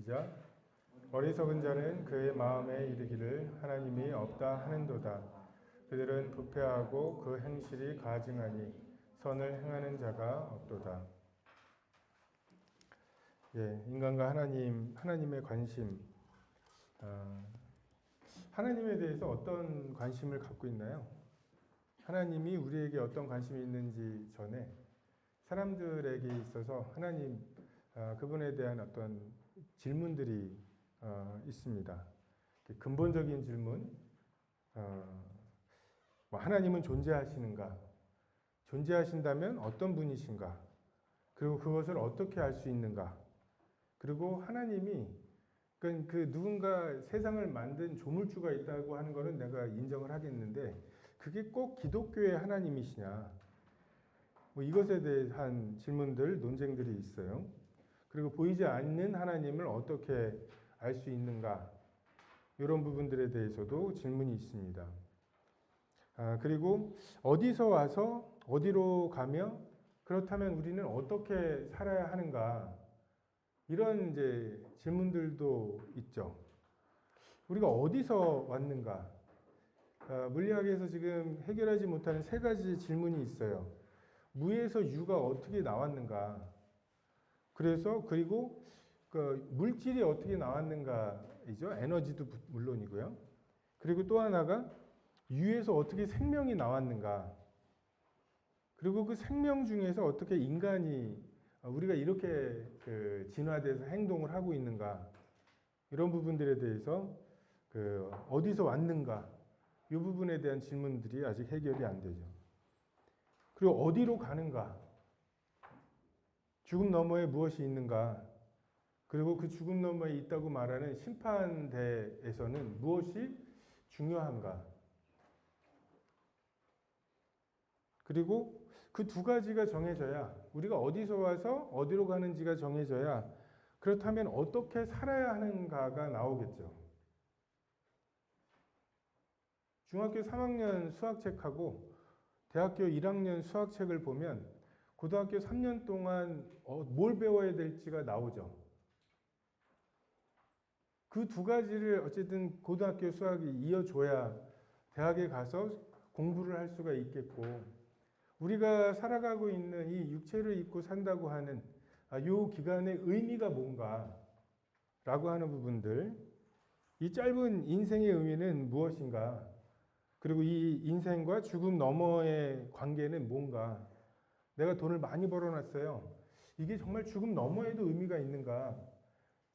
시작. 어리석은 자는 그의 마음에 이르기를 하나님이 없다 하는도다. 그들은 부패하고 그 행실이 가증하니 선을 행하는 자가 없도다. 예, 인간과 하나님의 관심, 하나님에 대해서 어떤 관심을 갖고 있나요? 하나님이 우리에게 어떤 관심이 있는지 전에 사람들에게 있어서 하나님, 그분에 대한 어떤 질문들이 있습니다. 근본적인 질문, 하나님은 존재하시는가? 존재하신다면 어떤 분이신가? 그리고 그것을 어떻게 알 수 있는가? 그리고 하나님이 그 누군가 세상을 만든 조물주가 있다고 하는 것은 내가 인정을 하겠는데 그게 꼭 기독교의 하나님이시냐? 뭐 이것에 대한 질문들, 논쟁들이 있어요. 그리고 보이지 않는 하나님을 어떻게 알 수 있는가? 이런 부분들에 대해서도 질문이 있습니다. 그리고 어디서 와서 어디로 가며 그렇다면 우리는 어떻게 살아야 하는가? 이런 이제 질문들도 있죠. 우리가 어디서 왔는가? 물리학에서 지금 해결하지 못하는 세 가지 질문이 있어요. 무에서 유가 어떻게 나왔는가? 그리고 그 물질이 어떻게 나왔는가이죠. 에너지도 물론이고요. 그리고 또 하나가 유에서 어떻게 생명이 나왔는가? 그리고 그 생명 중에서 어떻게 인간이 우리가 이렇게 진화돼서 행동을 하고 있는가? 이런 부분들에 대해서 어디서 왔는가? 이 부분에 대한 질문들이 아직 해결이 안 되죠. 그리고 어디로 가는가? 죽음 너머에 무엇이 있는가? 그리고 그 죽음 너머에 있다고 말하는 심판대에서는 무엇이 중요한가? 그리고 그 두 가지가 정해져야 우리가 어디서 와서 어디로 가는지가 정해져야 그렇다면 어떻게 살아야 하는가가 나오겠죠. 중학교 3학년 수학책하고 대학교 1학년 수학책을 보면 고등학교 3년 동안 뭘 배워야 될지가 나오죠. 그 두 가지를 어쨌든 고등학교 수학이 이어줘야 대학에 가서 공부를 할 수가 있겠고 우리가 살아가고 있는 이 육체를 입고 산다고 하는 이 기간의 의미가 뭔가 라고 하는 부분들, 이 짧은 인생의 의미는 무엇인가, 그리고 이 인생과 죽음 너머의 관계는 뭔가, 내가 돈을 많이 벌어놨어요. 이게 정말 죽음 너머에도 의미가 있는가?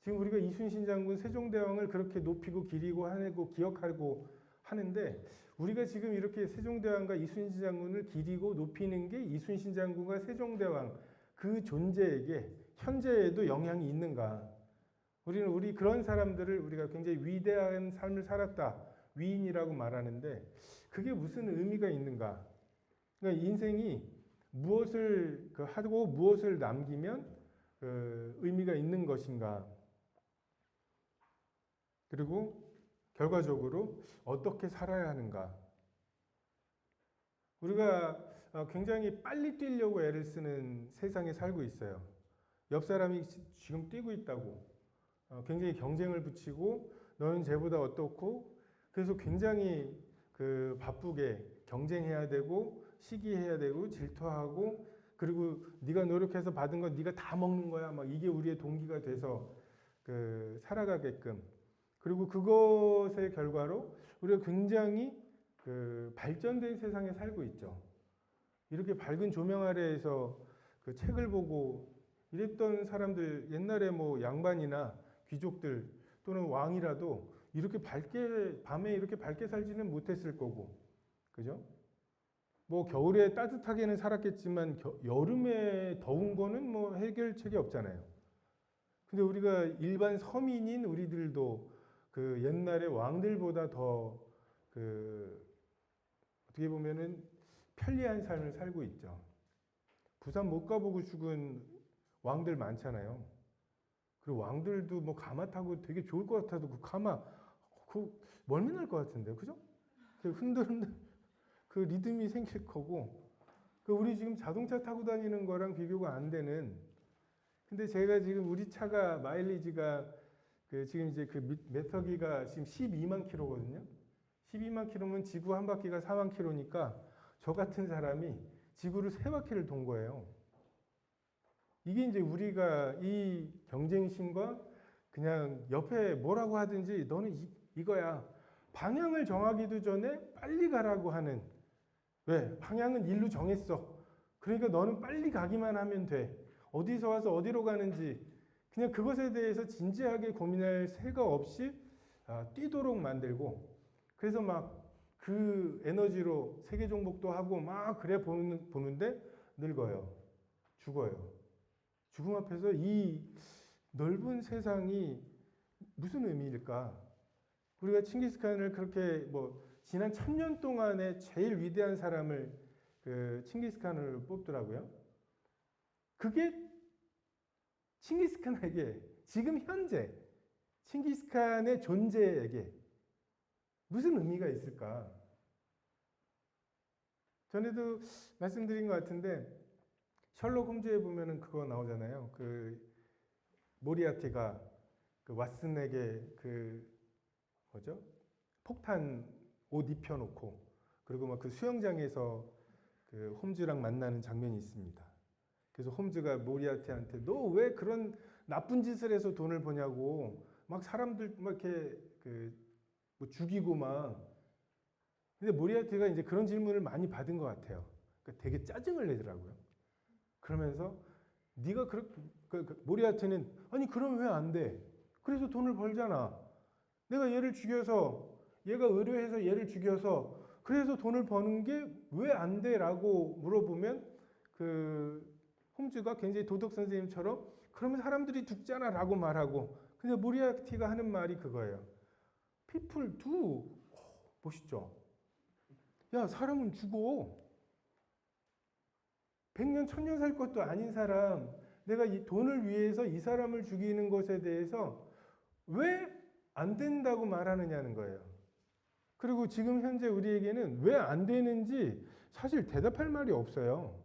지금 우리가 이순신 장군 세종대왕을 그렇게 높이고 기리고 하고 기억하고 하는데 우리가 지금 이렇게 세종대왕과 이순신 장군을 기리고 높이는 게 이순신 장군과 세종대왕 그 존재에게 현재에도 영향이 있는가? 우리 그런 사람들을 우리가 굉장히 위대한 삶을 살았다. 위인이라고 말하는데 그게 무슨 의미가 있는가? 그러니까 인생이 무엇을 하고 무엇을 남기면 의미가 있는 것인가? 그리고 결과적으로 어떻게 살아야 하는가? 우리가 굉장히 빨리 뛰려고 애를 쓰는 세상에 살고 있어요. 옆 사람이 지금 뛰고 있다고 굉장히 경쟁을 붙이고 너는 쟤보다 어떻고 그래서 굉장히 바쁘게 경쟁해야 되고 시기해야 되고 질투하고 그리고 네가 노력해서 받은 건 네가 다 먹는 거야. 막 이게 우리의 동기가 돼서 살아가게끔 그리고 그것의 결과로 우리가 굉장히 발전된 세상에 살고 있죠. 이렇게 밝은 조명 아래에서 책을 보고 이랬던 사람들 옛날에 뭐 양반이나 귀족들 또는 왕이라도 이렇게 밤에 이렇게 밝게 살지는 못했을 거고, 그죠? 뭐 겨울에 따뜻하게는 살았겠지만 여름에 더운 거는 뭐 해결책이 없잖아요. 근데 우리가 일반 서민인 우리들도 옛날에 왕들보다 더 어떻게 보면은 편리한 삶을 살고 있죠. 부산 못 가보고 죽은 왕들 많잖아요. 그리고 왕들도 뭐 가마 타고 되게 좋을 것 같아도 그 가마 멀미 날 것 같은데요, 그죠? 흔들흔들 그 리듬이 생길 거고, 우리 지금 자동차 타고 다니는 거랑 비교가 안 되는. 근데 제가 지금 우리 차가 마일리지가 지금 이제 메터기가 지금 12만 킬로거든요. 12만 킬로면 지구 한 바퀴가 4만 킬로니까 저 같은 사람이 지구를 3바퀴를 돈 거예요. 이게 이제 우리가 이 경쟁심과 그냥 옆에 뭐라고 하든지 너는 이거야. 방향을 정하기도 전에 빨리 가라고 하는. 왜? 방향은 일로 정했어. 그러니까 너는 빨리 가기만 하면 돼. 어디서 와서 어디로 가는지 그냥 그것에 대해서 진지하게 고민할 새가 없이 뛰도록 만들고, 그래서 막 그 에너지로 세계 정복도 하고 막 그래 보는데 늙어요. 죽어요. 죽음 앞에서 이 넓은 세상이 무슨 의미일까? 우리가 칭기스칸을 그렇게 뭐 지난 1000년 동안에 제일 위대한 사람을 칭기스칸을 뽑더라고요. 그게 칭기스칸에게 지금 현재 칭기스칸의 존재에게 무슨 의미가 있을까? 전에도 말씀드린 것 같은데 셜록 홈즈에 보면은 그거 나오잖아요. 모리아티가 왓슨에게 뭐죠? 폭탄 옷 입혀놓고 그리고 막 그 수영장에서 홈즈랑 만나는 장면이 있습니다. 그래서 홈즈가 모리아티한테 너 왜 그런 나쁜 짓을 해서 돈을 버냐고 막 사람들 막 이렇게 뭐 죽이고 막. 근데 모리아티가 이제 그런 질문을 많이 받은 것 같아요. 그러니까 되게 짜증을 내더라고요. 그러면서 네가 모리아티는 아니 그럼 왜 안 돼? 그래서 돈을 벌잖아. 내가 얘를 죽여서 얘가 의뢰해서 얘를 죽여서 그래서 돈을 버는 게 왜 안 돼? 라고 물어보면 홈즈가 굉장히 도덕 선생님처럼 그러면 사람들이 죽잖아 라고 말하고, 근데 모리아티가 하는 말이 그거예요. People do. 멋있죠? 야, 사람은 죽어. 100년, 1000년 살 것도 아닌 사람, 내가 이 돈을 위해서 이 사람을 죽이는 것에 대해서 왜 안 된다고 말하느냐는 거예요. 그리고 지금 현재 우리에게는 왜 안 되는지 사실 대답할 말이 없어요.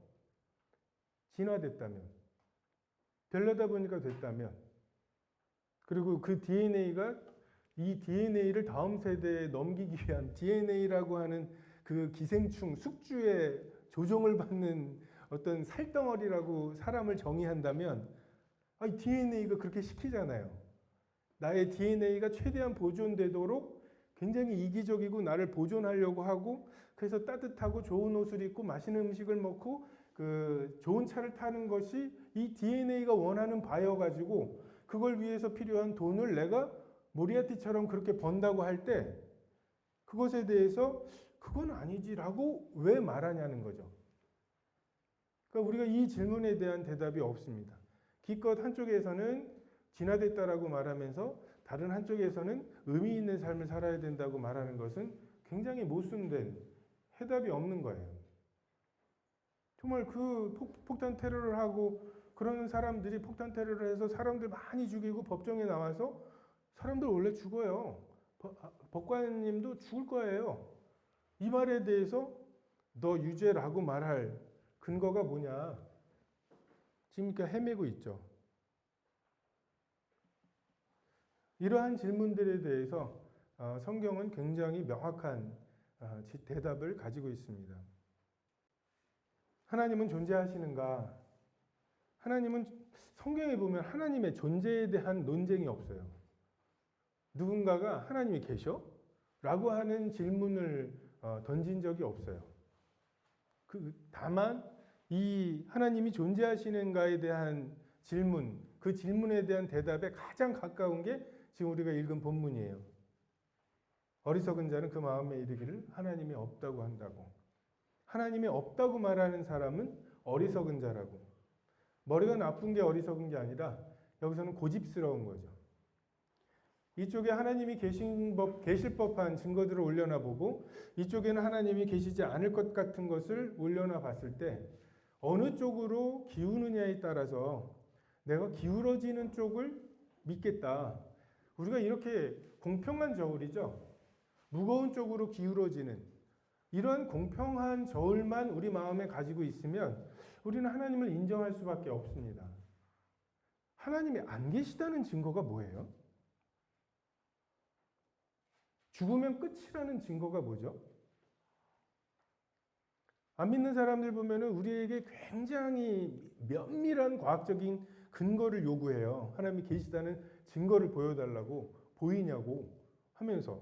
진화됐다면. 별로다 보니까 됐다면. 그리고 그 DNA가 이 DNA를 다음 세대에 넘기기 위한 DNA라고 하는 그 기생충, 숙주의 조종을 받는 어떤 살덩어리라고 사람을 정의한다면 이 DNA가 그렇게 시키잖아요. 나의 DNA가 최대한 보존되도록 굉장히 이기적이고 나를 보존하려고 하고, 그래서 따뜻하고 좋은 옷을 입고 맛있는 음식을 먹고 좋은 차를 타는 것이 이 DNA가 원하는 바여가지고 그걸 위해서 필요한 돈을 내가 모리아티처럼 그렇게 번다고 할 때 그것에 대해서 그건 아니지라고 왜 말하냐는 거죠. 그러니까 우리가 이 질문에 대한 대답이 없습니다. 기껏 한쪽에서는 진화됐다라고 말하면서 다른 한쪽에서는 의미 있는 삶을 살아야 된다고 말하는 것은 굉장히 모순된, 해답이 없는 거예요. 정말 폭탄 테러를 하고 그런 사람들이 폭탄 테러를 해서 사람들 많이 죽이고 법정에 나와서 사람들 원래 죽어요. 법관님도 죽을 거예요. 이 말에 대해서 너 유죄라고 말할 근거가 뭐냐? 지금 헤매고 있죠. 이러한 질문들에 대해서 성경은 굉장히 명확한 대답을 가지고 있습니다. 하나님은 존재하시는가? 하나님은 성경에 보면 하나님의 존재에 대한 논쟁이 없어요. 누군가가 하나님이 계셔? 라고 하는 질문을 던진 적이 없어요. 다만 이 하나님이 존재하시는가에 대한 질문, 그 질문에 대한 대답에 가장 가까운 게 지금 우리가 읽은 본문이에요. 어리석은 자는 그 마음에 이르기를 하나님이 없다고 한다고. 하나님이 없다고 말하는 사람은 어리석은 자라고. 머리가 나쁜 게 어리석은 게 아니라 여기서는 고집스러운 거죠. 이쪽에 하나님이 계실 법한 증거들을 올려놔 보고 이쪽에는 하나님이 계시지 않을 것 같은 것을 올려놔 봤을 때 어느 쪽으로 기우느냐에 따라서 내가 기울어지는 쪽을 믿겠다. 우리가 이렇게 공평한 저울이죠. 무거운 쪽으로 기울어지는 이러한 공평한 저울만 우리 마음에 가지고 있으면 우리는 하나님을 인정할 수밖에 없습니다. 하나님이 안 계시다는 증거가 뭐예요? 죽으면 끝이라는 증거가 뭐죠? 안 믿는 사람들 보면은 우리에게 굉장히 면밀한 과학적인 근거를 요구해요. 하나님이 계시다는 증거를 보여달라고, 보이냐고 하면서.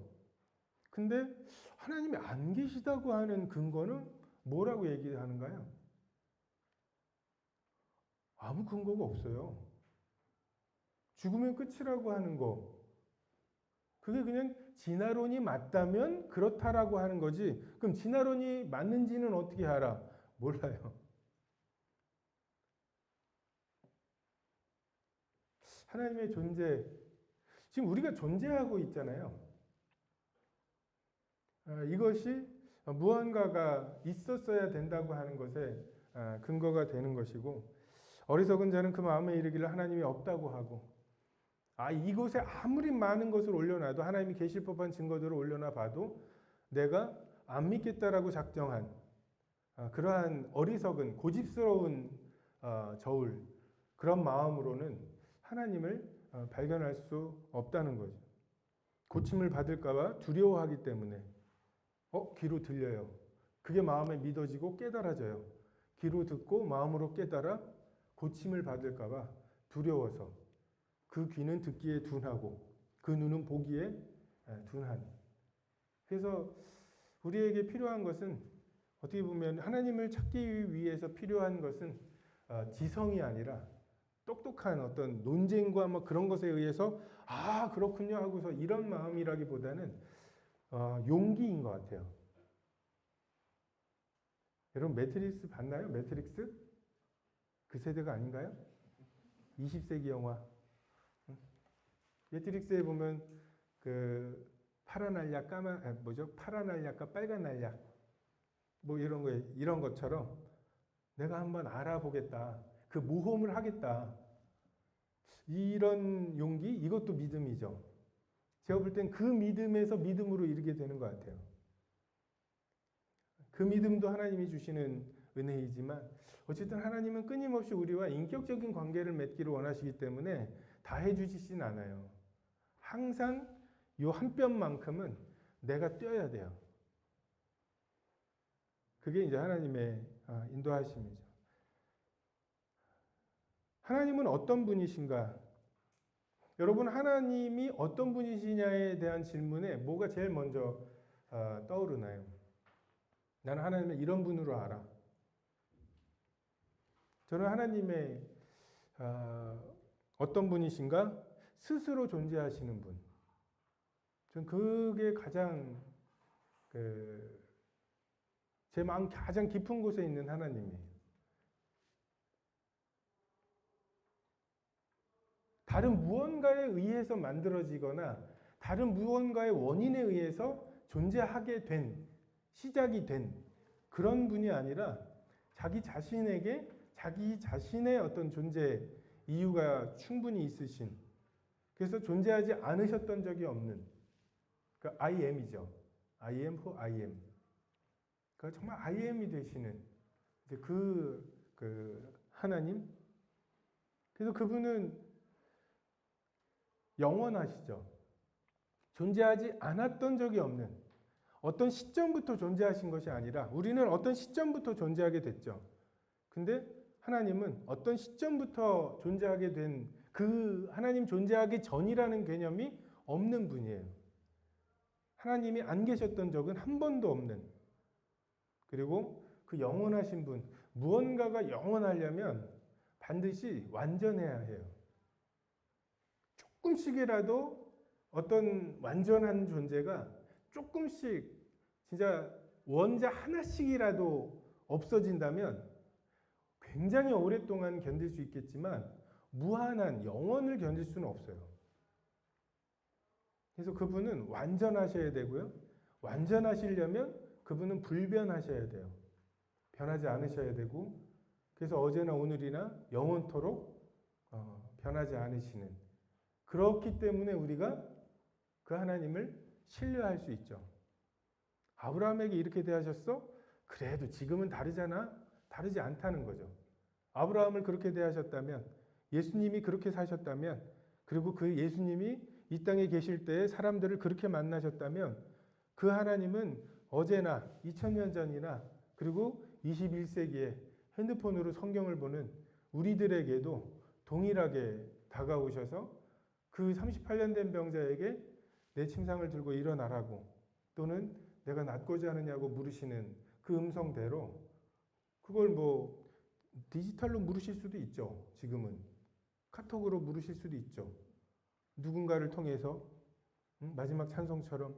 근데 하나님이 안 계시다고 하는 근거는 뭐라고 얘기하는가요? 아무 근거가 없어요. 죽으면 끝이라고 하는 거. 그게 그냥 진화론이 맞다면 그렇다라고 하는 거지. 그럼 진화론이 맞는지는 어떻게 알아? 몰라요. 하나님의 존재, 지금 우리가 존재하고 있잖아요. 이것이 무언가가 있었어야 된다고 하는 것에 근거가 되는 것이고, 어리석은 자는 그 마음에 이르기를 하나님이 없다고 하고, 이곳에 아무리 많은 것을 올려놔도, 하나님이 계실 법한 증거들을 올려놔 봐도 내가 안 믿겠다라고 작정한 그러한 어리석은 고집스러운 저울, 그런 마음으로는 하나님을 발견할 수 없다는 거죠. 고침을 받을까봐 두려워하기 때문에 귀로 들려요. 그게 마음에 믿어지고 깨달아져요. 귀로 듣고 마음으로 깨달아 고침을 받을까봐 두려워서 그 귀는 듣기에 둔하고 그 눈은 보기에 둔한. 그래서 우리에게 필요한 것은, 어떻게 보면 하나님을 찾기 위해서 필요한 것은 지성이 아니라 똑똑한 어떤 논쟁과 뭐 그런 것에 의해서 그렇군요 하고서 이런 마음이라기보다는 용기인 것 같아요. 여러분 매트릭스 봤나요? 매트릭스? 그 세대가 아닌가요? 20세기 영화. 매트릭스에 보면 그 파란 알약, 파란 알약과 빨간 알약 뭐 이런 것처럼 내가 한번 알아보겠다. 그 모험을 하겠다. 이런 용기, 이것도 믿음이죠. 제가 볼 땐 그 믿음에서 믿음으로 이르게 되는 것 같아요. 그 믿음도 하나님이 주시는 은혜이지만 어쨌든 하나님은 끊임없이 우리와 인격적인 관계를 맺기를 원하시기 때문에 다 해주시진 않아요. 항상 요 한 뼘만큼은 내가 뛰어야 돼요. 그게 이제 하나님의 인도하심이죠. 하나님은 어떤 분이신가? 여러분, 하나님이 어떤 분이시냐에 대한 질문에 뭐가 제일 먼저 떠오르나요? 나는 하나님을 이런 분으로 알아. 저는 하나님의 어떤 분이신가? 스스로 존재하시는 분. 전 그게 가장 제 마음 가장 깊은 곳에 있는 하나님이에요. 다른 무언가에 의해서 만들어지거나 다른 무언가의 원인에 의해서 존재하게 된, 시작이 된 그런 분이 아니라 자기 자신에게 자기 자신의 어떤 존재 이유가 충분히 있으신, 그래서 존재하지 않으셨던 적이 없는, 그러니까 I am이죠. I am who I am. 그러니까 정말 I am이 되시는 이제 그 하나님. 그래서 그분은 영원하시죠. 존재하지 않았던 적이 없는, 어떤 시점부터 존재하신 것이 아니라 우리는 어떤 시점부터 존재하게 됐죠. 근데 하나님은 어떤 시점부터 존재하게 된, 그 하나님 존재하기 전이라는 개념이 없는 분이에요. 하나님이 안 계셨던 적은 한 번도 없는, 그리고 그 영원하신 분, 무언가가 영원하려면 반드시 완전해야 해요. 조금씩이라도 어떤 완전한 존재가 조금씩, 진짜 원자 하나씩이라도 없어진다면 굉장히 오랫동안 견딜 수 있겠지만 무한한 영원을 견딜 수는 없어요. 그래서 그분은 완전하셔야 되고요. 완전하시려면 그분은 불변하셔야 돼요. 변하지 않으셔야 되고, 그래서 어제나 오늘이나 영원토록 변하지 않으시는, 그렇기 때문에 우리가 그 하나님을 신뢰할 수 있죠. 아브라함에게 이렇게 대하셨어? 그래도 지금은 다르잖아? 다르지 않다는 거죠. 아브라함을 그렇게 대하셨다면, 예수님이 그렇게 사셨다면, 그리고 그 예수님이 이 땅에 계실 때 사람들을 그렇게 만나셨다면 그 하나님은 어제나 2000년 전이나 그리고 21세기에 핸드폰으로 성경을 보는 우리들에게도 동일하게 다가오셔서 그 38년 된 병자에게 내 침상을 들고 일어나라고 또는 내가 낫고자 하느냐고 물으시는 그 음성대로 그걸 뭐 디지털로 물으실 수도 있죠. 지금은 카톡으로 물으실 수도 있죠. 누군가를 통해서 마지막 찬송처럼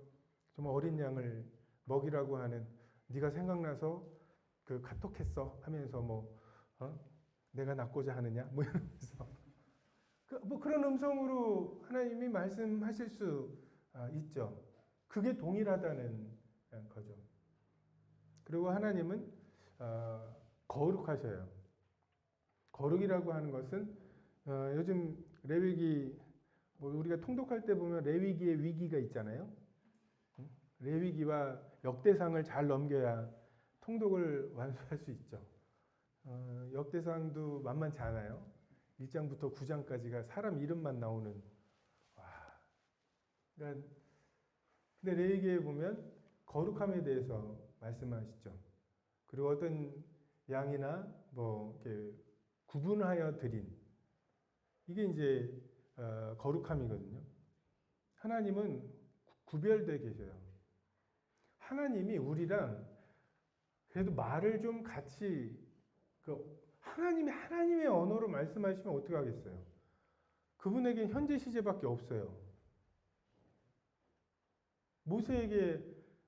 정말 어린 양을 먹이라고 하는 네가 생각나서 그 카톡했어 하면서 내가 낫고자 하느냐 뭐 이러면서 뭐 그런 음성으로 하나님이 말씀하실 수 있죠. 그게 동일하다는 거죠. 그리고 하나님은 거룩하셔요. 거룩이라고 하는 것은 요즘 레위기 뭐 우리가 통독할 때 보면 레위기의 위기가 있잖아요. 레위기와 역대상을 잘 넘겨야 통독을 완수할 수 있죠. 역대상도 만만치 않아요. 1장부터 9장까지가 사람 이름만 나오는 그러니까 근데 레위기에 보면 거룩함에 대해서 말씀하시죠. 그리고 어떤 양이나 뭐 이렇게 구분하여 드린 이게 이제 거룩함이거든요. 하나님은 구별되어 계셔요. 하나님이 우리랑 그래도 말을 좀 같이 하나님이 하나님의 언어로 말씀하시면 어떻게 하겠어요? 그분에겐 현재 시제밖에 없어요.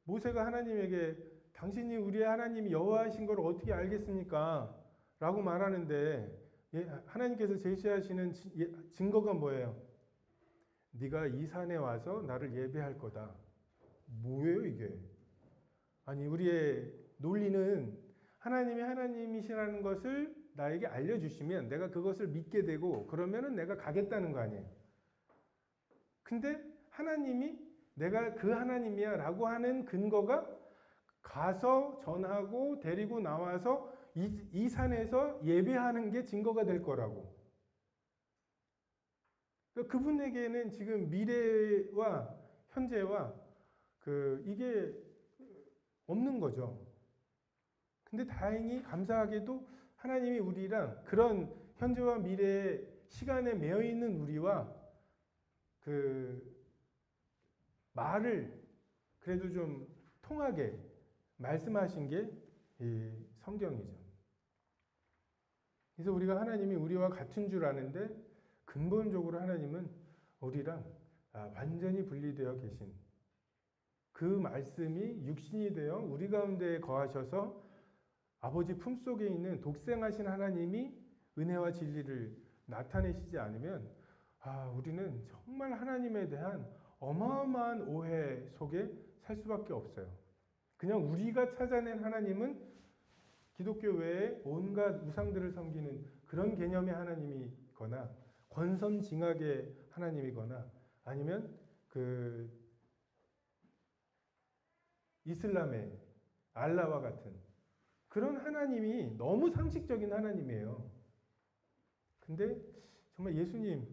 모세가 하나님에게 당신이 우리의 하나님이 여호와이신 걸 어떻게 알겠습니까? 라고 말하는데 하나님께서 제시하시는 증거가 뭐예요? 네가 이 산에 와서 나를 예배할 거다. 뭐예요 이게? 아니 우리의 논리는 하나님이 하나님이시라는 것을 나에게 알려주시면 내가 그것을 믿게 되고 그러면은 내가 가겠다는 거 아니에요. 근데 하나님이 내가 그 하나님이야 라고 하는 근거가 가서 전하고 데리고 나와서 이 산에서 예배하는 게 증거가 될 거라고. 그러니까 그분에게는 지금 미래와 현재와 이게 없는 거죠. 근데 다행히 감사하게도 하나님이 우리랑 그런 현재와 미래의 시간에 매여 있는 우리와 말을 그래도 좀 통하게 말씀하신 게 이 성경이죠. 그래서 우리가 하나님이 우리와 같은 줄 아는데 근본적으로 하나님은 우리랑 완전히 분리되어 계신 그 말씀이 육신이 되어 우리 가운데 거하셔서 아버지 품속에 있는 독생하신 하나님이 은혜와 진리를 나타내시지 않으면 우리는 정말 하나님에 대한 어마어마한 오해 속에 살 수밖에 없어요. 그냥 우리가 찾아낸 하나님은 기독교 외에 온갖 우상들을 섬기는 그런 개념의 하나님이거나 권선징악의 하나님이거나 아니면 이슬람의 알라와 같은 그런 하나님이 너무 상식적인 하나님이에요. 근데 정말 예수님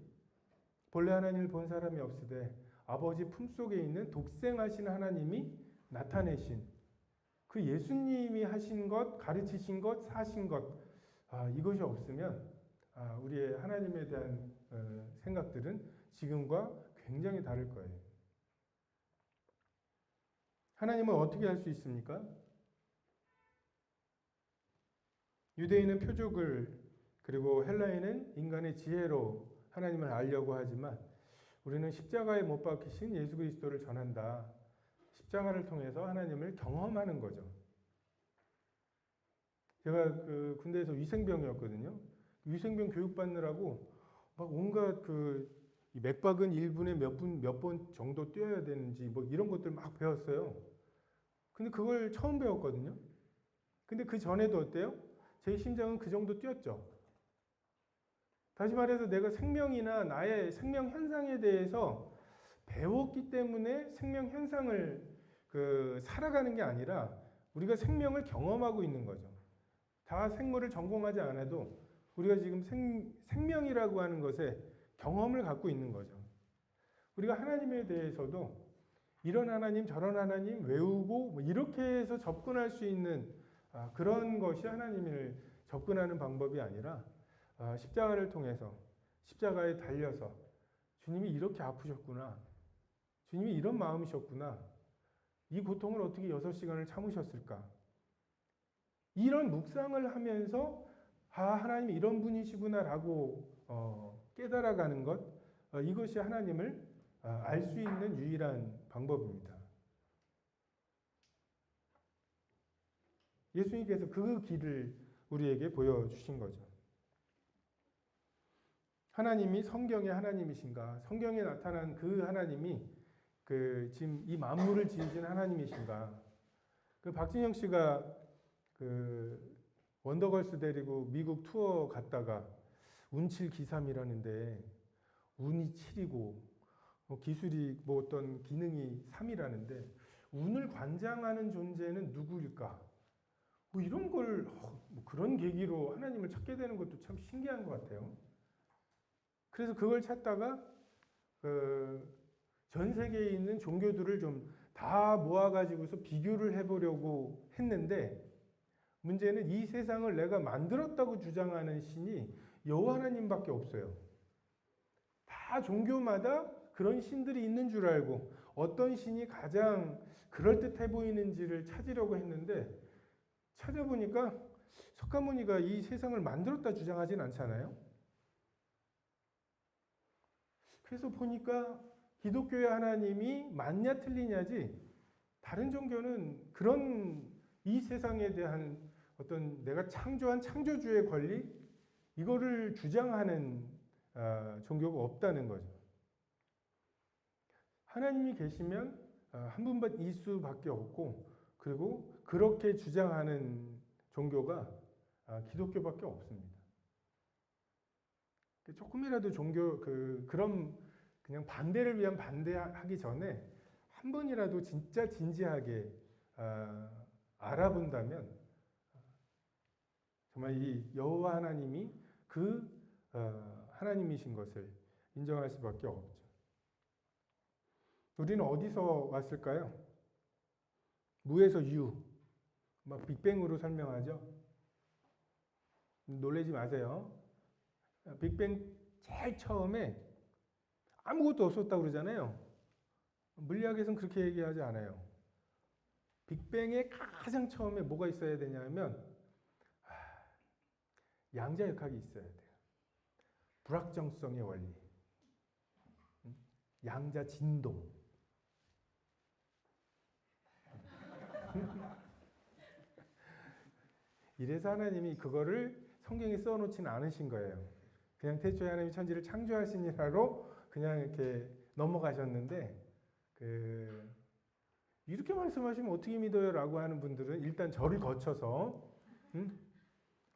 본래 하나님을 본 사람이 없으되 아버지 품속에 있는 독생하신 하나님이 나타내신 그 예수님이 하신 것, 가르치신 것, 사신 것 이것이 없으면 우리의 하나님에 대한 생각들은 지금과 굉장히 다를 거예요. 하나님은 어떻게 할 수 있습니까? 유대인은 표적을 그리고 헬라인은 인간의 지혜로 하나님을 알려고 하지만 우리는 십자가에 못 박히신 예수 그리스도를 전한다. 십자가를 통해서 하나님을 경험하는 거죠. 제가 군대에서 위생병이었거든요. 위생병 교육받느라고 막 온갖 맥박은 1분에 몇 번 정도 뛰어야 되는지 뭐 이런 것들 막 배웠어요. 근데 그걸 처음 배웠거든요. 근데 그 전에도 어때요? 제 심장은 그 정도 뛰었죠. 다시 말해서 내가 생명이나 나의 생명 현상에 대해서 배웠기 때문에 생명 현상을 살아가는 게 아니라 우리가 생명을 경험하고 있는 거죠. 다 생물을 전공하지 않아도 우리가 지금 생명이라고 하는 것에 경험을 갖고 있는 거죠. 우리가 하나님에 대해서도 이런 하나님 저런 하나님 외우고 뭐 이렇게 해서 접근할 수 있는 그런 것이 하나님을 접근하는 방법이 아니라 십자가를 통해서 십자가에 달려서 주님이 이렇게 아프셨구나. 주님이 이런 마음이셨구나. 이 고통을 어떻게 6시간을 참으셨을까? 이런 묵상을 하면서 하나님이 이런 분이시구나라고 깨달아가는 것, 이것이 하나님을 알 수 있는 유일한 방법입니다. 예수님께서 그 길을 우리에게 보여주신 거죠. 하나님이 성경의 하나님이신가? 성경에 나타난 그 하나님이 지금 이 만물을 지으신 하나님이신가? 박진영 씨가 원더걸스 데리고 미국 투어 갔다가 운7 기삼이라는데 운이 7이고 기술이 어떤 기능이 3이라는데 운을 관장하는 존재는 누구일까? 이런 걸 그런 계기로 하나님을 찾게 되는 것도 참 신기한 것 같아요. 그래서 그걸 찾다가 전 세계에 있는 종교들을 좀 다 모아가지고서 비교를 해보려고 했는데 문제는 이 세상을 내가 만들었다고 주장하는 신이 여호와 하나님밖에 없어요. 다 종교마다 그런 신들이 있는 줄 알고 어떤 신이 가장 그럴듯해 보이는지를 찾으려고 했는데 찾아보니까 석가모니가 이 세상을 만들었다 주장하진 않잖아요. 그래서 보니까 기독교의 하나님이 맞냐 틀리냐지 다른 종교는 그런 이 세상에 대한 어떤 내가 창조한 창조주의 권리 이거를 주장하는 종교가 없다는 거죠. 하나님이 계시면 한 분만 이수밖에 없고 그리고 그렇게 주장하는 종교가 기독교밖에 없습니다. 조금이라도 종교 그런 그냥 반대를 위한 반대하기 전에 한 번이라도 진짜 진지하게 알아본다면 정말 이 여호와 하나님이 하나님이신 것을 인정할 수밖에 없죠. 우리는 어디서 왔을까요? 무에서 유, 막 빅뱅으로 설명하죠. 놀라지 마세요. 빅뱅 제일 처음에 아무것도 없었다고 그러잖아요. 물리학에서는 그렇게 얘기하지 않아요. 빅뱅의 가장 처음에 뭐가 있어야 되냐면 양자역학이 있어야 돼요. 불확정성의 원리, 양자 진동. 이래서 하나님이 그거를 성경에 써놓지는 않으신 거예요. 그냥 태초에 하나님이 천지를 창조하시니라로 그냥 이렇게 넘어가셨는데 이렇게 말씀하시면 어떻게 믿어요? 라고 하는 분들은 일단 저를 거쳐서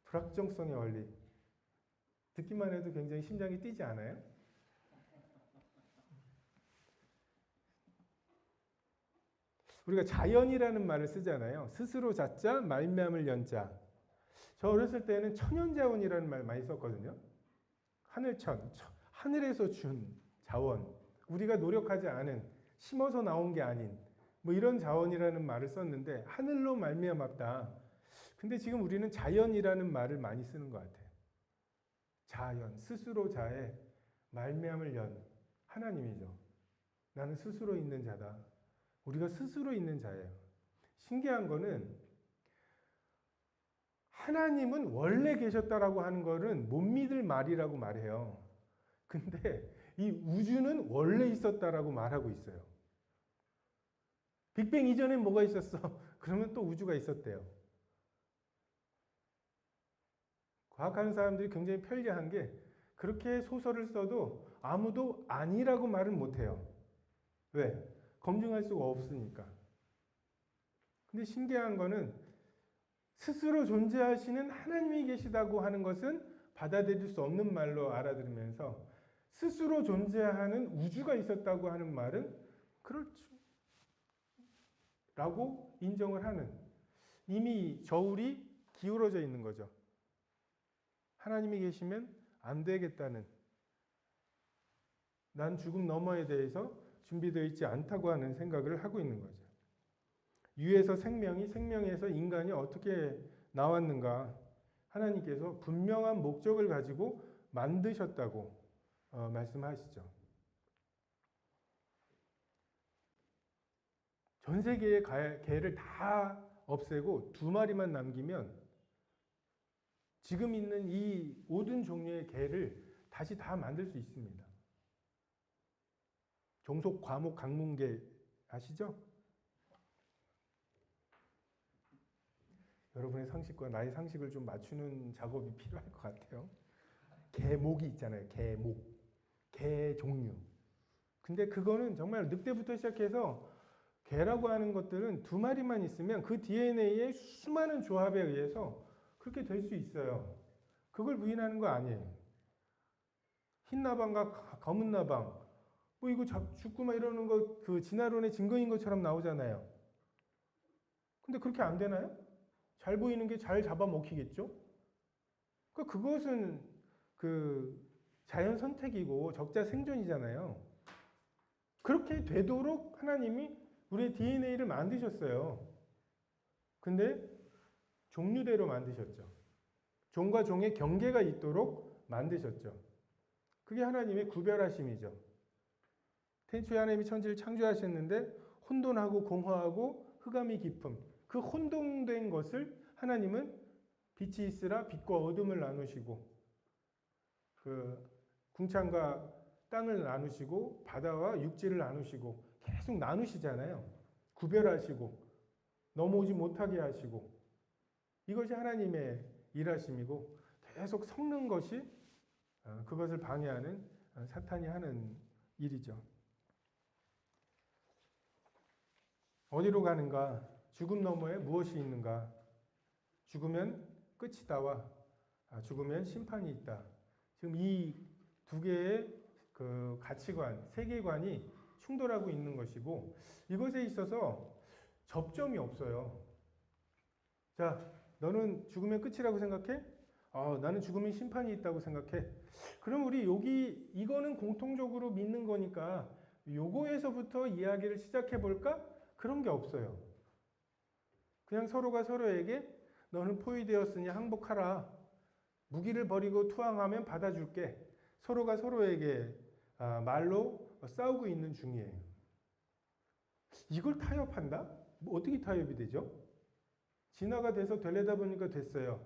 불확정성의 원리 듣기만 해도 굉장히 심장이 뛰지 않아요? 우리가 자연이라는 말을 쓰잖아요. 스스로 자자, 말미암을 연자. 저 어렸을 때는 천연자원이라는 말 많이 썼거든요. 하늘천, 하늘에서 준 자원. 우리가 노력하지 않은, 심어서 나온 게 아닌 뭐 이런 자원이라는 말을 썼는데 하늘로 말미암았다. 근데 지금 우리는 자연이라는 말을 많이 쓰는 것 같아요. 자연, 스스로 자에 말미암을 연 하나님이죠. 나는 스스로 있는 자다. 우리가 스스로 있는 자예요. 신기한 거는 하나님은 원래 계셨다라고 하는 거는 못 믿을 말이라고 말해요. 근데 이 우주는 원래 있었다라고 말하고 있어요. 빅뱅 이전엔 뭐가 있었어? 그러면 또 우주가 있었대요. 과학하는 사람들이 굉장히 편리한 게 그렇게 소설을 써도 아무도 아니라고 말은 못해요. 왜? 검증할 수가 없으니까. 근데 신기한 거는 스스로 존재하시는 하나님이 계시다고 하는 것은 받아들일 수 없는 말로 알아들으면서 스스로 존재하는 우주가 있었다고 하는 말은 그렇죠. 라고 인정을 하는 이미 저울이 기울어져 있는 거죠. 하나님이 계시면 안 되겠다는 난 죽음 너머에 대해서 준비되어 있지 않다고 하는 생각을 하고 있는 거죠. 유에서 생명이, 생명에서 인간이 어떻게 나왔는가? 하나님께서 분명한 목적을 가지고 만드셨다고 말씀하시죠. 전 세계의 개를 다 없애고 두 마리만 남기면 지금 있는 이 모든 종류의 개를 다시 다 만들 수 있습니다. 종속, 과목, 강문계 아시죠? 여러분의 상식과 나의 상식을 좀 맞추는 작업이 필요할 것 같아요. 개목이 있잖아요. 개목. 개 종류. 근데 그거는 정말 늑대부터 시작해서 개라고 하는 것들은 두 마리만 있으면 그 DNA의 수많은 조합에 의해서 그렇게 될 수 있어요. 그걸 부인하는 거 아니에요. 흰 나방과 검은 나방, 뭐 이거 죽고 막 이러는 거 그 진화론의 증거인 것처럼 나오잖아요. 근데 그렇게 안 되나요? 잘 보이는 게 잘 잡아먹히겠죠? 그러니까 그것은 그 자연 선택이고 적자 생존이잖아요. 그렇게 되도록 하나님이 우리의 DNA를 만드셨어요. 근데 종류대로 만드셨죠. 종과 종의 경계가 있도록 만드셨죠. 그게 하나님의 구별하심이죠. 태초에 하나님이 천지를 창조하셨는데 혼돈하고 공허하고 흑암이 깊음, 그 혼동된 것을 하나님은 빛이 있으라 빛과 어둠을 나누시고 그 궁창과 땅을 나누시고 바다와 육지를 나누시고 계속 나누시잖아요. 구별하시고 넘어오지 못하게 하시고 이것이 하나님의 일하심이고 계속 섞는 것이 그것을 방해하는 사탄이 하는 일이죠. 어디로 가는가? 죽음 너머에 무엇이 있는가? 죽으면 끝이다와 죽으면 심판이 있다. 지금 이 두 개의 그 가치관, 세계관이 충돌하고 있는 것이고 이것에 있어서 접점이 없어요. 자, 너는 죽으면 끝이라고 생각해? 나는 죽으면 심판이 있다고 생각해. 그럼 우리 여기 이거는 공통적으로 믿는 거니까 요거에서부터 이야기를 시작해 볼까? 그런 게 없어요. 그냥 서로가 서로에게 너는 포위되었으니 항복하라. 무기를 버리고 투항하면 받아줄게. 서로가 서로에게 말로 싸우고 있는 중이에요. 이걸 타협한다? 뭐 어떻게 타협이 되죠? 진화가 돼서 되려다 보니까 됐어요.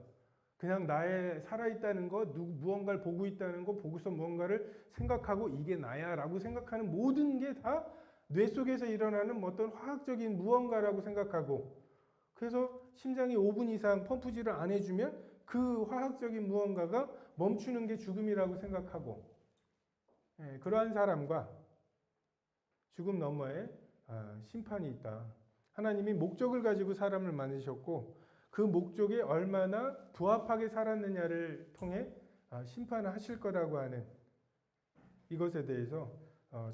그냥 나의 살아있다는 거, 무언가를 보고 있다는 거, 보고서 무언가를 생각하고 이게 나야 라고 생각하는 모든 게 다 뇌 속에서 일어나는 어떤 화학적인 무언가라고 생각하고 그래서 심장이 5분 이상 펌프질을 안 해주면 그 화학적인 무언가가 멈추는 게 죽음이라고 생각하고 그러한 사람과 죽음 너머에 심판이 있다. 하나님이 목적을 가지고 사람을 만드셨고 그 목적에 얼마나 부합하게 살았느냐를 통해 심판을 하실 거라고 하는 이것에 대해서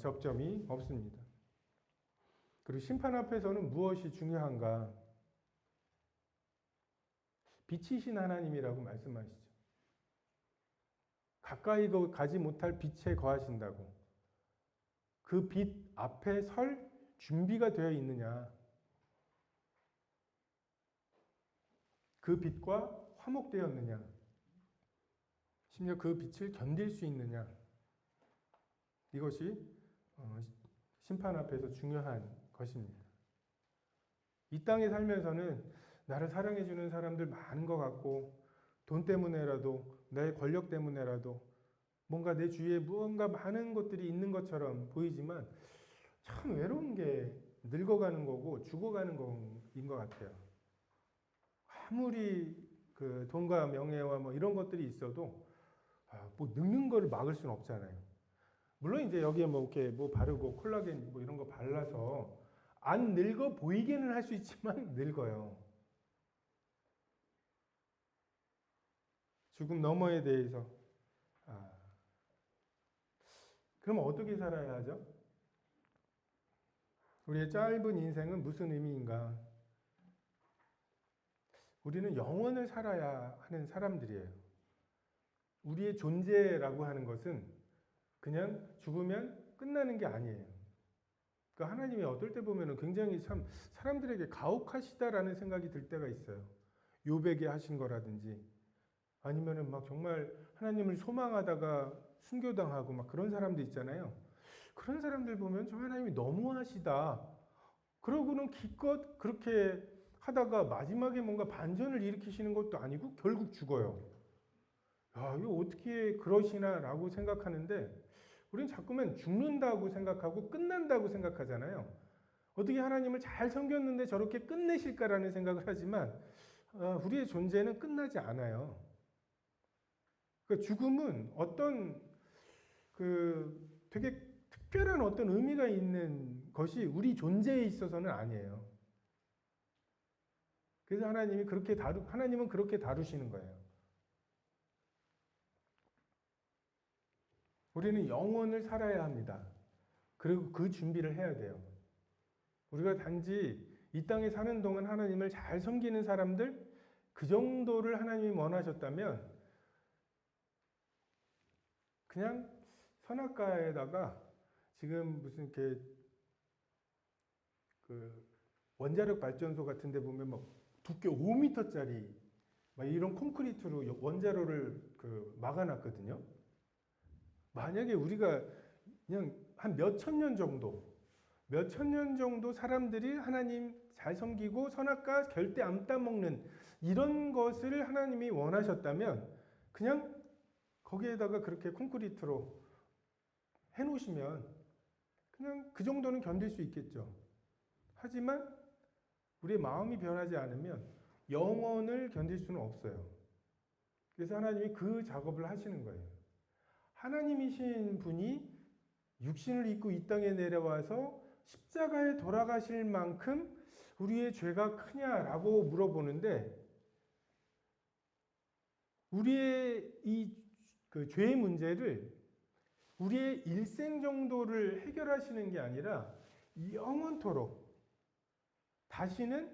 접점이 없습니다. 그리고 심판 앞에서는 무엇이 중요한가? 빛이신 하나님이라고 말씀하시죠. 가까이 가지 못할 빛에 거하신다고. 그 빛 앞에 설 준비가 되어 있느냐. 그 빛과 화목되었느냐. 심지어 그 빛을 견딜 수 있느냐. 이것이 심판 앞에서 중요한 것입니다. 이 땅에 살면서는 나를 사랑해주는 사람들 많은 것 같고 돈 때문에라도 내 권력 때문에라도 뭔가 내 주위에 무언가 많은 것들이 있는 것처럼 보이지만 참 외로운 게 늙어가는 거고 죽어가는 거인 것 같아요. 아무리 그 돈과 명예와 뭐 이런 것들이 있어도 뭐 늙는 거를 막을 수는 없잖아요. 물론 이제 여기에 뭐 이렇게 뭐 바르고 콜라겐 뭐 이런 거 발라서 안 늙어 보이게는 할 수 있지만 늙어요. 죽음 너머에 대해서 그럼 어떻게 살아야 하죠? 우리의 짧은 인생은 무슨 의미인가? 우리는 영원을 살아야 하는 사람들이에요. 우리의 존재라고 하는 것은 그냥 죽으면 끝나는 게 아니에요. 그러니까 하나님이 어떨 때 보면은 굉장히 참 사람들에게 가혹하시다라는 생각이 들 때가 있어요. 욥에게 하신 거라든지 아니면은 막 정말 하나님을 소망하다가 순교당하고 막 그런 사람들 있잖아요. 그런 사람들 보면 저 하나님이 너무하시다. 그러고는 기껏 그렇게 하다가 마지막에 뭔가 반전을 일으키시는 것도 아니고 결국 죽어요. 야, 이거 어떻게 그러시나라고 생각하는데 우리는 자꾸만 죽는다고 생각하고 끝난다고 생각하잖아요. 어떻게 하나님을 잘 섬겼는데 저렇게 끝내실까라는 생각을 하지만 우리의 존재는 끝나지 않아요. 그러니까 죽음은 어떤 되게 특별한 어떤 의미가 있는 것이 우리 존재에 있어서는 아니에요. 그래서 하나님은 그렇게 다루시는 거예요. 우리는 영원을 살아야 합니다. 그리고 그 준비를 해야 돼요. 우리가 단지 이 땅에 사는 동안 하나님을 잘 섬기는 사람들, 그 정도를 하나님이 원하셨다면 그냥 선악가에다가 지금 무슨 이렇게 원자력 발전소 같은 데 보면 막 두께 5m짜리 막 이런 콘크리트로 원자로를 막아놨거든요. 만약에 우리가 그냥 한 몇천 년 정도 사람들이 하나님 잘 섬기고 선악과 절대 안 따먹는 이런 것을 하나님이 원하셨다면 그냥 거기에다가 그렇게 콘크리트로 해놓으시면 그냥 그 정도는 견딜 수 있겠죠. 하지만 우리의 마음이 변하지 않으면 영원을 견딜 수는 없어요. 그래서 하나님이 그 작업을 하시는 거예요. 하나님이신 분이 육신을 입고 이 땅에 내려와서 십자가에 돌아가실 만큼 우리의 죄가 크냐라고 물어보는데 우리의 이 죄의 문제를 우리의 일생 정도를 해결하시는 게 아니라 영원토록 다시는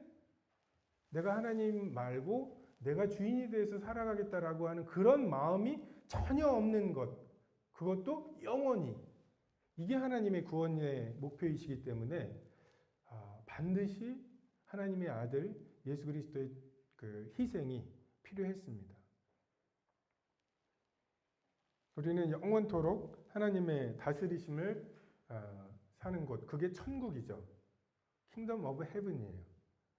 내가 하나님 말고 내가 주인이 돼서 살아가겠다라고 하는 그런 마음이 전혀 없는 것, 그것도 영원히, 이게 하나님의 구원의 목표이시기 때문에 반드시 하나님의 아들 예수 그리스도의 그 희생이 필요했습니다. 우리는 영원토록 하나님의 다스리심을 사는 곳, 그게 천국이죠. 킹덤 오브 헤븐이에요.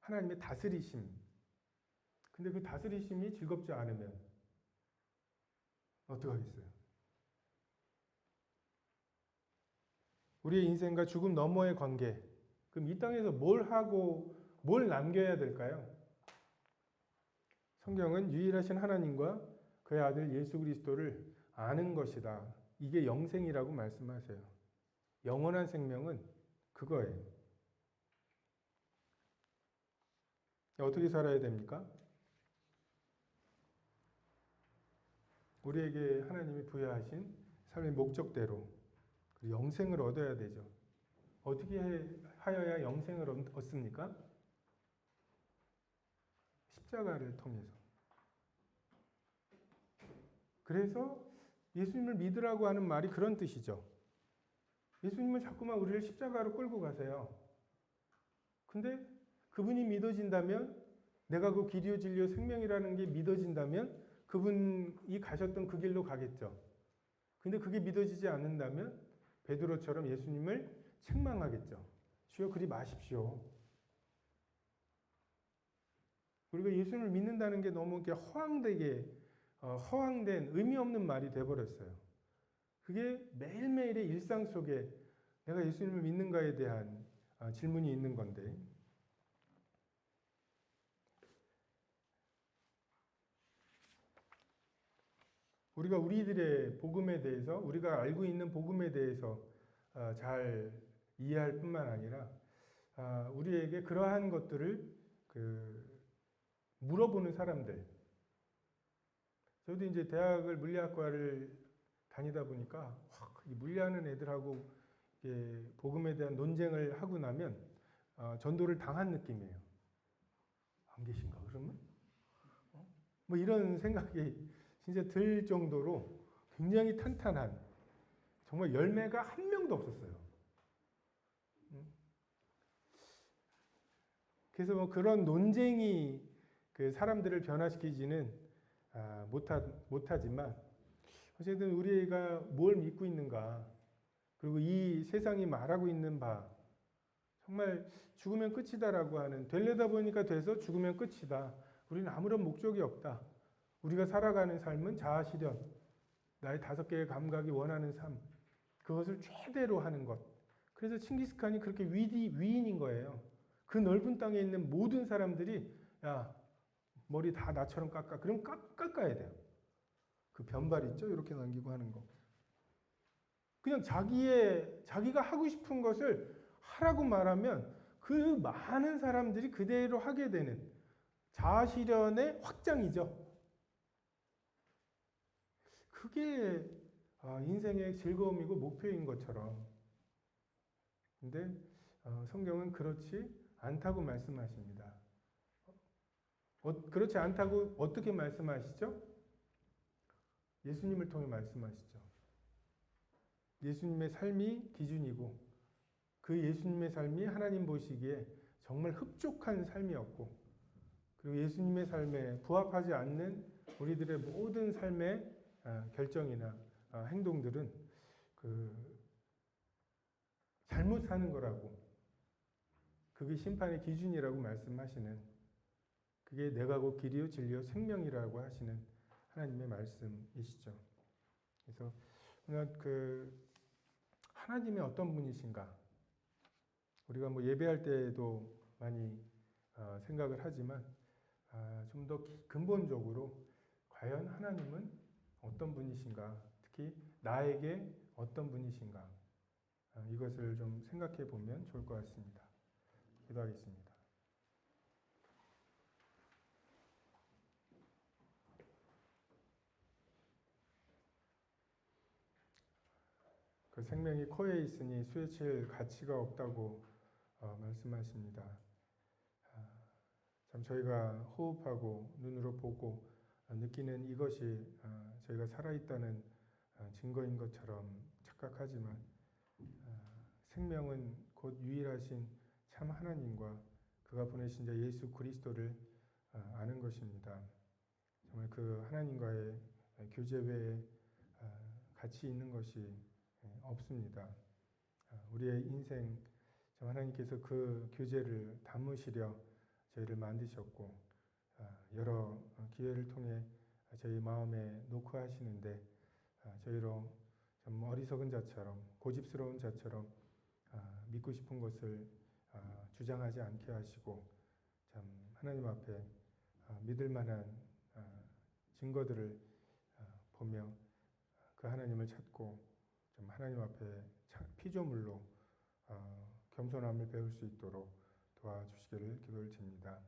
하나님의 다스리심. 근데 그 다스리심이 즐겁지 않으면 어떡하겠어요? 우리의 인생과 죽음 너머의 관계. 그럼 이 땅에서 뭘 하고 뭘 남겨야 될까요? 성경은 유일하신 하나님과 그의 아들 예수 그리스도를 아는 것이다. 이게 영생이라고 말씀하세요. 영원한 생명은 그거예요. 어떻게 살아야 됩니까? 우리에게 하나님이 부여하신 삶의 목적대로 영생을 얻어야 되죠. 어떻게 하여야 영생을 얻습니까? 십자가를 통해서. 그래서 예수님을 믿으라고 하는 말이 그런 뜻이죠. 예수님은 자꾸만 우리를 십자가로 끌고 가세요. 근데 그분이 믿어진다면, 내가 그 길이요 진리요 생명이라는 게 믿어진다면 그분이 가셨던 그 길로 가겠죠. 근데 그게 믿어지지 않는다면 베드로처럼 예수님을 책망하겠죠. 주여 그리 마십시오. 우리가 예수님을 믿는다는 게 너무 이렇게 허황된 의미 없는 말이 돼버렸어요. 그게 매일매일의 일상 속에 내가 예수님을 믿는가에 대한 질문이 있는 건데, 우리가 우리들의 복음에 대해서, 우리가 알고 있는 복음에 대해서 잘 이해할 뿐만 아니라 우리에게 그러한 것들을 물어보는 사람들. 저도 이제 대학을 물리학과를 다니다 보니까 이 물리하는 애들하고 복음에 대한 논쟁을 하고 나면 전도를 당한 느낌이에요. 안 계신가 그러면? 뭐 이런 생각이 진짜 들 정도로 굉장히 탄탄한, 정말 열매가 한 명도 없었어요. 그래서 뭐 그런 논쟁이 그 사람들을 변화시키지는 못하지만 어쨌든 우리가 뭘 믿고 있는가, 그리고 이 세상이 말하고 있는 바, 정말 죽으면 끝이다라고 하는, 되려다 보니까 돼서 죽으면 끝이다. 우리는 아무런 목적이 없다. 우리가 살아가는 삶은 자아실현, 나의 5개의 감각이 원하는 삶, 그것을 최대로 하는 것. 그래서 칭기스칸이 그렇게 위인인 거예요. 그 넓은 땅에 있는 모든 사람들이 야, 머리 다 나처럼 깎아. 그럼 깎아야 돼요. 그 변발 있죠? 이렇게 남기고 하는 거. 그냥 자기가 하고 싶은 것을 하라고 말하면 그 많은 사람들이 그대로 하게 되는 자아실현의 확장이죠. 그게 인생의 즐거움이고 목표인 것처럼. 근데 성경은 그렇지 않다고 말씀하십니다. 그렇지 않다고 어떻게 말씀하시죠? 예수님을 통해 말씀하시죠. 예수님의 삶이 기준이고 그 예수님의 삶이 하나님 보시기에 정말 흡족한 삶이었고, 그리고 예수님의 삶에 부합하지 않는 우리들의 모든 삶의 결정이나 행동들은 잘못 사는 거라고, 그게 심판의 기준이라고 말씀하시는, 그게 내가 곧 길이요 진리요 생명이라고 하시는 하나님의 말씀이시죠. 그래서 하나님이 어떤 분이신가, 우리가 뭐 예배할 때도 많이 생각을 하지만 좀 더 근본적으로 과연 하나님은 어떤 분이신가, 특히 나에게 어떤 분이신가, 이것을 좀 생각해 보면 좋을 것 같습니다. 기도하겠습니다. 그 생명이 코에 있으니 수에칠 가치가 없다고 말씀하십니다. 참 저희가 호흡하고 눈으로 보고 느끼는 이것이 저희가 살아있다는 증거인 것처럼 착각하지만 생명은 곧 유일하신 참 하나님과 그가 보내신 자 예수 그리스도를 아는 것입니다. 정말 그 하나님과의 교제 외에 가치 있는 것이 없습니다. 우리의 인생, 하나님께서 그 교제를 담으시려 저희를 만드셨고 여러 기회를 통해 저희 마음에 놓고 하시는데 저희로 좀 어리석은 자처럼, 고집스러운 자처럼 믿고 싶은 것을 주장하지 않게 하시고 참 하나님 앞에 믿을 만한 증거들을 보며 그 하나님을 찾고 좀 하나님 앞에 피조물로 겸손함을 배울 수 있도록 도와주시기를 기도를 드립니다.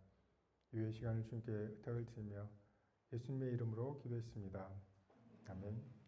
이후의 시간을 주님께 의탁을 드리며 예수님의 이름으로 기도했습니다. 아멘.